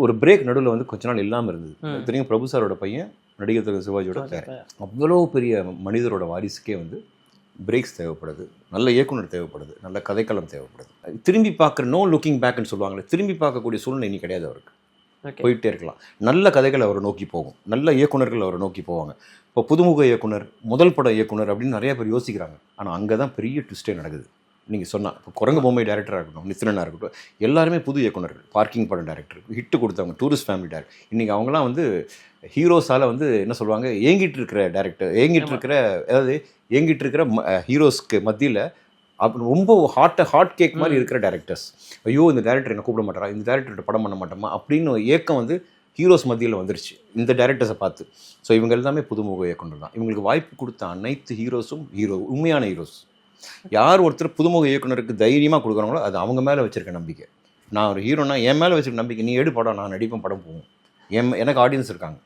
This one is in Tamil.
ஒரு பிரேக் நடுவில் வந்து கொஞ்ச நாள் இல்லாமல் இருந்தது. தெரியும் பிரபு சாரோட பையன் நடிகர் திரு சிவாஜியோட பேர். அவ்வளோ பெரிய மனிதரோட வாரிசுக்கே வந்து பிரேக்ஸ் தேவைப்படுது, நல்ல இயக்குனர் தேவைப்படுது, நல்ல கதைக்களம் தேவைப்படுது. திரும்பி பார்க்குற நோ லுக்கிங் பேக்னு சொல்லுவாங்களே, திரும்பி பார்க்கக்கூடிய சூழ்நிலை இனி கிடையாது அவருக்கு. போயிட்டே இருக்கலாம். நல்ல கதைகள் அவரை நோக்கி போகும், நல்ல இயக்குனர்கள் அவரை நோக்கி போவாங்க. இப்போ புதுமுக இயக்குனர், முதல் பட இயக்குனர் அப்படின்னு நிறைய பேர் யோசிக்கிறாங்க. ஆனால் அங்கே தான் பெரிய ட்விஸ்டே நடக்குது. நீங்கள் சொன்னால் இப்போ குரங்கு பொம்மை டேரக்டராக இருக்கட்டும், நித்திரனாக இருக்கட்டும், எல்லாருமே புது இயக்குனர்கள். பார்க்கிங் படம் டேரக்டர், ஹிட்டு கொடுத்தவங்க, டூரிஸ்ட் ஃபேமிலி டேரக்டர். இன்றைக்கி அவங்களாம் வந்து ஹீரோஸால் வந்து என்ன சொல்லுவாங்க, ஏங்கிட்டு இருக்கிற டேரக்டர், ஏங்கிட்டு இருக்கிற ஹீரோஸ்க்கு மத்தியில் ரொம்ப ஹாட் கேக் மாதிரி இருக்கிற டேரக்டர்ஸ். ஐயோ இந்த டேரக்டர் என்ன கூப்பிட மாட்டாரா, இந்த டேரக்டர்கிட்ட படம் பண்ண மாட்டோமா அப்படின்னு ஏக்கம் வந்து ஹீரோஸ் மத்தியில் வந்துருச்சு இந்த டேரக்டர்ஸை பார்த்து. ஸோ இவங்க எல்லாமே புதுமுக இயக்குனர் தான். இவங்களுக்கு வாய்ப்பு கொடுத்த அனைத்து ஹீரோஸும் உண்மையான ஹீரோஸ். யார் ஒருத்தர் புதுமுக இயக்குனருக்கு தைரியமாக கொடுக்குறாங்களோ அது அவங்க மேலே வச்சுருக்க நம்பிக்கை. நான் ஒரு ஹீரோனா என் மேலே வச்சுருக்க நம்பிக்கை, நீ எடு படம், நான் நடிப்பேன், படம் போகும். எனக்கு ஆடியன்ஸ் இருக்காங்க.